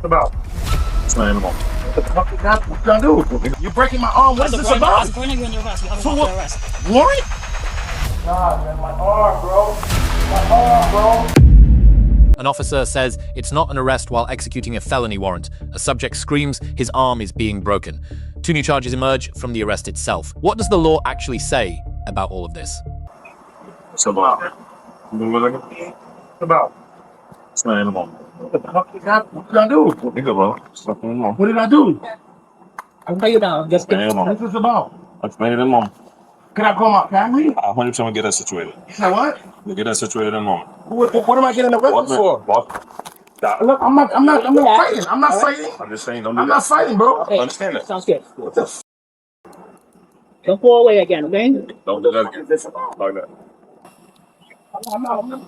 about? Explain them all. What the fuck you got? What you gonna do? You're breaking my arm. What is this about? You're under arrest. You have a For warrant what? for arrest. Warrant? Nah, man, my arm, bro. My arm, bro. An officer says it's not an arrest while executing a felony warrant. A subject screams his arm is being broken. 2 new charges emerge from the arrest itself. What does the law actually say about all of this? What's about? What about? Explain them all. What the fuck you got? What you gonna do? Nigga, bro. Explain them all. What did I do? I'll tell you now. Just Explain them all. What's this about? Explain them all. Can I call my family? 100% will get that situated. You know what? We'll get that situated in a moment. What am I getting arrested for? Boss. Stop. Look, I'm not fighting. I'm not fighting. I'm just saying, don't do I'm that. not fighting, bro. Okay. Understand that. Sounds good. What the f***? Don't fall away again, okay? Don't do that What again. is this about? Like that.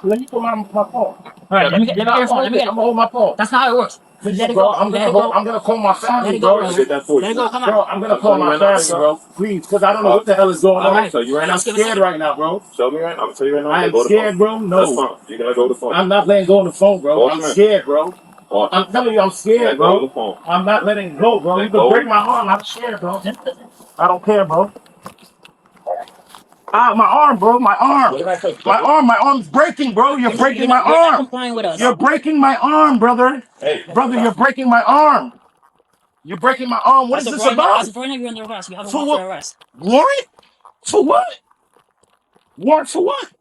Let me put my phone. All right, let me get your phone. Let me get I'm gonna hold my phone. That's not how it works. Let it Bro, go. I'm Let it gonna go. I'm gonna call my Let family, it go. bro. I did that for Let you. it go. Come Bro, on. I'm gonna call my family, bro. Please, because I don't know what the hell is going All on. right. So you right And now? I'm scared right now, bro. Show me right now. I'm tell you right now. I am go to scared, phone. bro. That's No, fine. You gotta go to the phone. I'm not letting go of the phone, bro. Boss I'm man. scared, bro. Boss. I'm telling you, I'm scared, Go to the bro. phone. I'm not letting go, bro. You Let can go. break my arm. I'm scared, bro. I don't care, bro. My arm, bro. My arm. What did I say? My arm's breaking, bro. You're breaking my You're not arm. complying with us. You're breaking my arm, brother. Hey. Brother, you're breaking my arm. You're breaking my arm. What is this about? As of right now, you're under arrest. You have a For warrant what? for arrest. Warrant? For what? Warrant for what?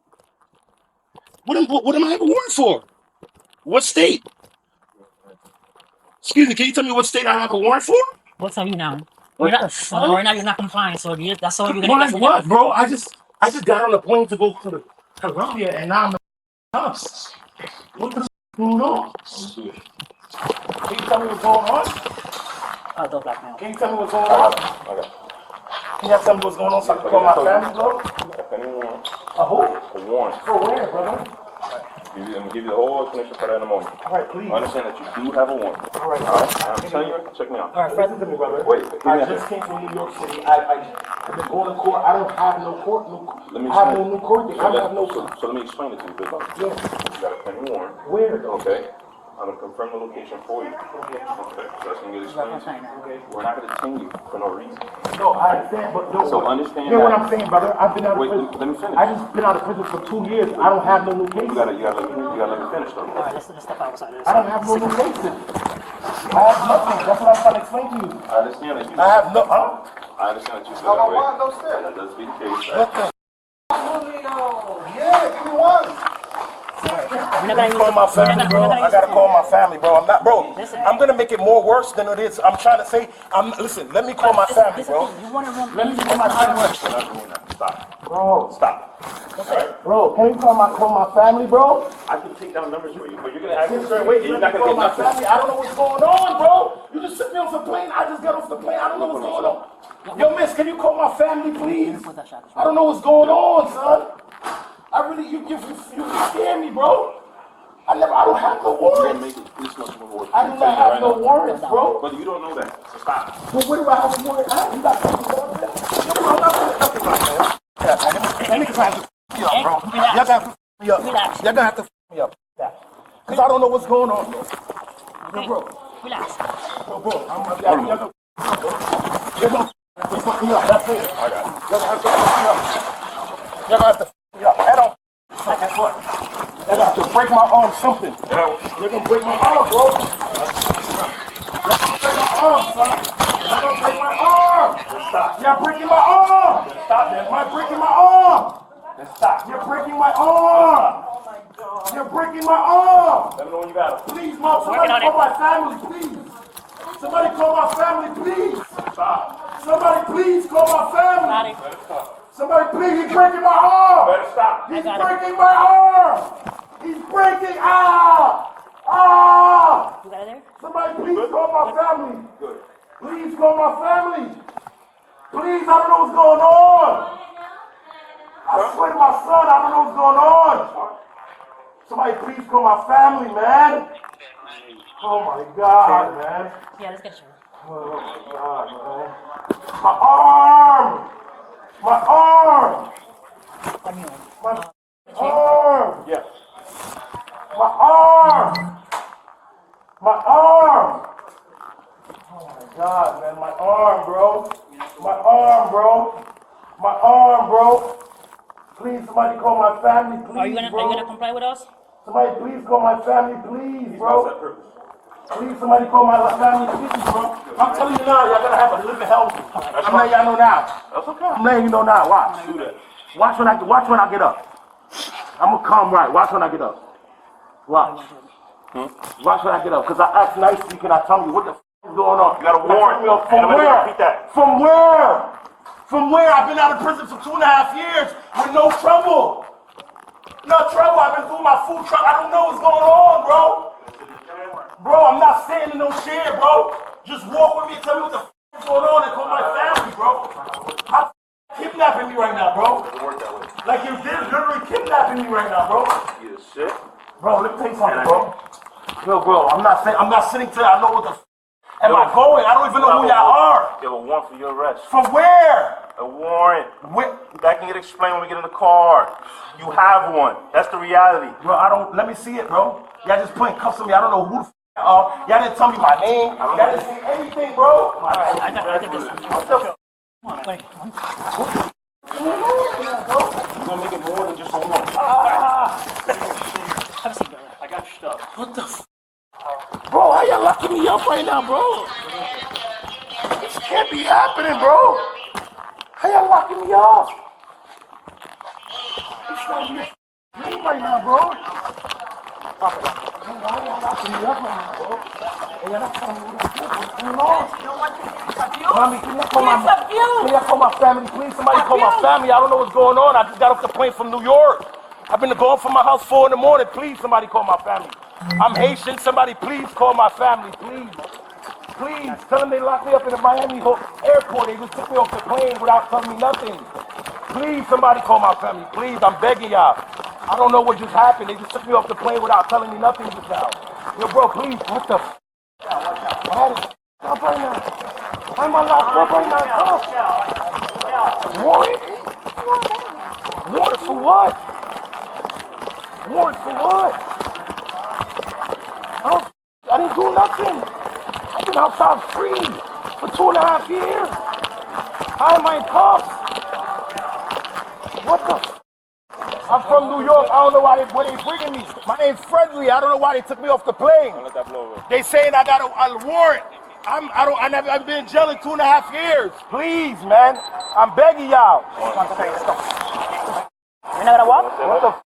What am I having a warrant for? What state? Excuse me, can you tell me what state I have a warrant for? We'll tell you now. What You're the not, fuck? right now, you're not complying, so that's all you're gonna Why get. what, bro? I just got on the plane to go to Colombia and now I'm in the house. What the f going on? Can you tell me what's going on? I'll go back now. Can you tell me what's going on? Okay. Can you tell me what's going on so I can call my family, bro? Anyone? A who? A warrant. For where, brother? I'm gonna give you the whole explanation for that in a moment. All right, please. Understand that you do have a warrant. All right. I'm telling you, check me out. All right, Fred. Listen to me, brother. Wait, I just came from New York City. I've been going to court. I don't have no court. Let me I have no explain. new court date. I have no court. So let me explain it to you, Big Buck. Yeah. You got a pending warrant. Where, though? Okay. I'm gonna confirm the location for you. Okay. Okay. So that's gonna get explained to you. Okay. We're not gonna detain you for no reason. No, I understand, but no. So understand Hear what that- I'm saying, brother. I've been out of Wait, prison. let me finish. I just been out of prison for 2 years. I don't have no new cases. You gotta let me finish though. All right, let's step outside of this. I don't have no new cases. I have nothing. That's what I'm trying to explain to you. I understand that you. I have no. I understand that you said that way. That does be the case. What the? Yeah, give me one. Call my family, bro. I gotta call my family, bro. I'm not, bro. I'm gonna make it more worse than it is. I'm trying to say. Listen. Let me call my family, bro. Let me call my family. Stop. Bro, Stop. bro, can you call my family, bro? I can take down numbers for you, but you're gonna have to Wait, you're let not me gonna call get my nothing. family. I don't know what's going on, bro. You just sent me off the plane. I just got off the plane. I don't know what's going on. Yo, miss, can you call my family, please? I don't know what's going on, son. I really, you scare me, bro. I don't have no You're gonna warrants. make it this much more. I do not have no warrants, bro. But you don't know that, so stop. Well, where do I have a warrant? You got something going on? I'm not doing nothing right now. Yeah, that niggas have to f me up, bro. Y'all got to f me up. Relax. Y'all gonna have to f me up. Because I don't know what's going on, bro. Yo, bro. Relax. Yo, bro. Y'all gonna f me up. That's it. I got it. Y'all gonna have to f me up. Y'all gonna have to f me up. Head on. That's what. Y'all gonna have to break my arm something. You're gonna break my arm, bro. You're gonna break my arm, son. You're gonna break my arm. Stop. You're breaking my arm. Stop that. You're breaking my arm. Stop. You're breaking my arm. You're breaking my arm. Let me know when you got it. Please, mom, somebody call my family, please. Somebody call my family, please. Stop. Somebody please call my family. Better stop. Somebody please, he's breaking my arm. Better stop. He's breaking my arm. He's breaking, ah. You got it there? Somebody please call my family. Good. Please call my family. Please, I don't know what's going on. I swear to my son, I don't know what's going on. Somebody please call my family, man. Oh my God, man. Yeah, let's get you. Oh my God, man. My arm. My arm. My arm. Yes. My arm. My arm. God, man, my arm, bro. My arm, bro. My arm, bro. Please, somebody call my family, please, Are you gonna comply with us? Somebody please call my family, please, bro. Please, somebody call my family, please, bro. I'm telling you now, y'all gotta have a living healthy. I'm letting y'all know now. That's okay. I'm letting you know now. Watch. Do that. Watch when I get up. I'm gonna come right. Watch when I get up. Watch. Watch when I get up. Cause I asked nicely, can I tell you what the f is going on? You got a warrant. From where? Repeat that. From where? From where? I've been out of prison for 2.5 years with no trouble. No trouble. I've been through my food truck. I don't know what's going on, bro. Bro, I'm not sitting in no chair, bro. Just walk with me and tell me what the f is going on and call my family, bro. How kidnapping me right now, bro? Like you're literally kidnapping me right now, bro. You sick? Bro, let me tell you something, bro. Yo, bro, I'm not sitting till I know what the f am I going. I don't even know who y'all are. You have a warrant for your arrest. From where? A warrant. Where? That can get explained when we get in the car. You have one. That's the reality. Bro, let me see it, bro. Y'all just putting cuffs on me. I don't know who the f y'all didn't tell me my name. Y'all didn't say anything, bro. I got this. What the f? Come on, wait. You're gonna make it more than just a warrant. Have a seat, brother. I got your stuff. What the f? Bro, how y'all locking me up right now, bro? This can't be happening, bro. How y'all locking me up? This can't be happening right now, bro. How y'all locking me up right now, bro? Hey, y'all not telling me what's going on. Mommy, can y'all call my family, please? Somebody call my family. I don't know what's going on. I just got off the plane from New York. I've been going from my house 4 in the morning. Please, somebody call my family. I'm Haitian. Somebody please call my family, please. Please, tell them they locked me up in the Miami airport. They just took me off the plane without telling me nothing. Please, somebody call my family, please. I'm begging y'all. I don't know what just happened. They just took me off the plane without telling me nothing just now. Yo, bro, please, what the f? I had it up right now. Why am I locked up right now? Warrant? Warrant for what? Warrant for what? I didn't do nothing. I've been outside free for 2.5 years. How am I in cuffs? What the f? I'm from New York. I don't know where they bringing me. My name's Fredley. I don't know why they took me off the plane. They saying I got a warrant. I've been in jail in 2.5 years. Please, man. I'm begging y'all. You're not gonna walk? What the f?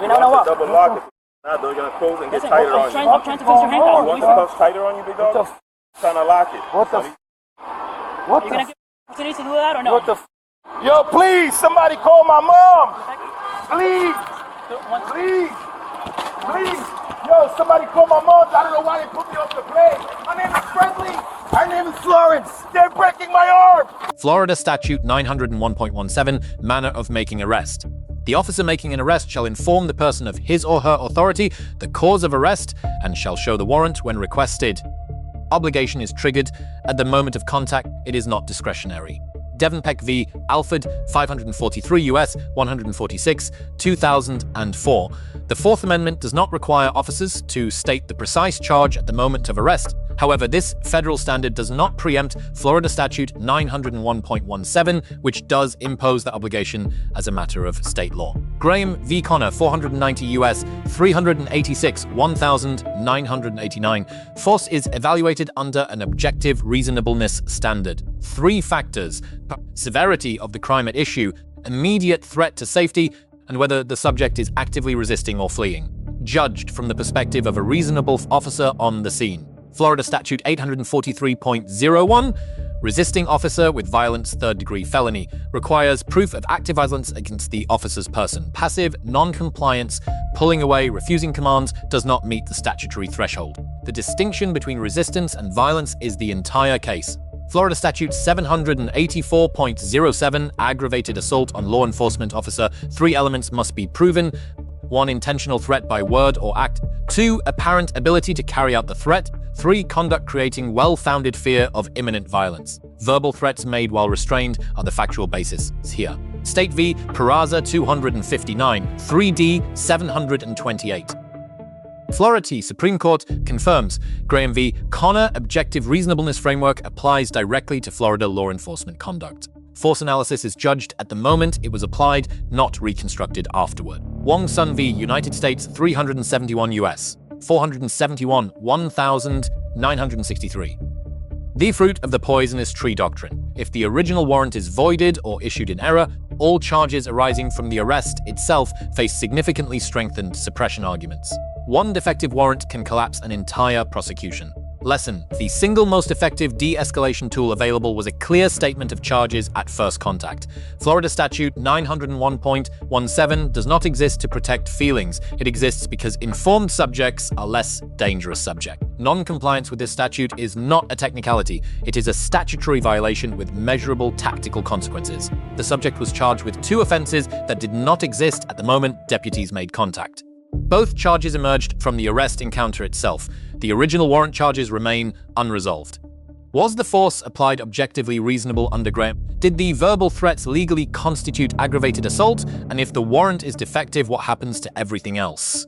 You're not gonna walk? Double lock it. Now they're gonna close and get Listen, tighter I'm on trying you. to fix your handcuffs. You want the cuffs tighter on you, big dog? What the f? Trying to lock it. What the f? What You're the gonna f? give opportunity to do that or no? What the f? Yo, please, somebody call my mom. Please. Please. Please. Yo, somebody call my mom. I don't know why they put me off the plane. My name is Fredley. Her name is Florence. They're breaking my arm. Florida Statute 901.17, Manner of Making Arrest. The officer making an arrest shall inform the person of his or her authority, the cause of arrest, and shall show the warrant when requested. Obligation is triggered. At the moment of contact, it is not discretionary. Devon Peck v. Alford, 543 U.S. 146, 2004. The Fourth Amendment does not require officers to state the precise charge at the moment of arrest. However, this federal standard does not preempt Florida Statute 901.17, which does impose the obligation as a matter of state law. Graham v. Connor, 490 U.S. 386, 1989. Force is evaluated under an objective reasonableness standard. 3 factors: severity of the crime at issue, immediate threat to safety, and whether the subject is actively resisting or fleeing. Judged from the perspective of a reasonable officer on the scene. Florida Statute 843.01, resisting officer with violence, 3rd-degree felony, requires proof of active violence against the officer's person. Passive non-compliance, pulling away, refusing commands does not meet the statutory threshold. The distinction between resistance and violence is the entire case. Florida Statute 784.07, aggravated assault on law enforcement officer. 3 elements must be proven. 1. Intentional threat by word or act. 2. Apparent ability to carry out the threat. 3. Conduct creating well-founded fear of imminent violence. Verbal threats made while restrained are the factual basis here. State v. Peraza 259, 3D 728. Florida Supreme Court confirms Graham v. Connor objective reasonableness framework applies directly to Florida law enforcement conduct. Force analysis is judged at the moment it was applied, not reconstructed afterward. Wong Sun v. United States 371 U.S. 471 1963. The fruit of the poisonous tree doctrine. If the original warrant is voided or issued in error, all charges arising from the arrest itself face significantly strengthened suppression arguments. One defective warrant can collapse an entire prosecution. Lesson: the single most effective de-escalation tool available was a clear statement of charges at first contact. Florida Statute 901.17 does not exist to protect feelings. It exists because informed subjects are less dangerous subjects. Non-compliance with this statute is not a technicality. It is a statutory violation with measurable tactical consequences. The subject was charged with 2 offenses that did not exist at the moment deputies made contact. Both charges emerged from the arrest encounter itself. The original warrant charges remain unresolved. Was the force applied objectively reasonable under Graham? Did the verbal threats legally constitute aggravated assault? And if the warrant is defective, what happens to everything else?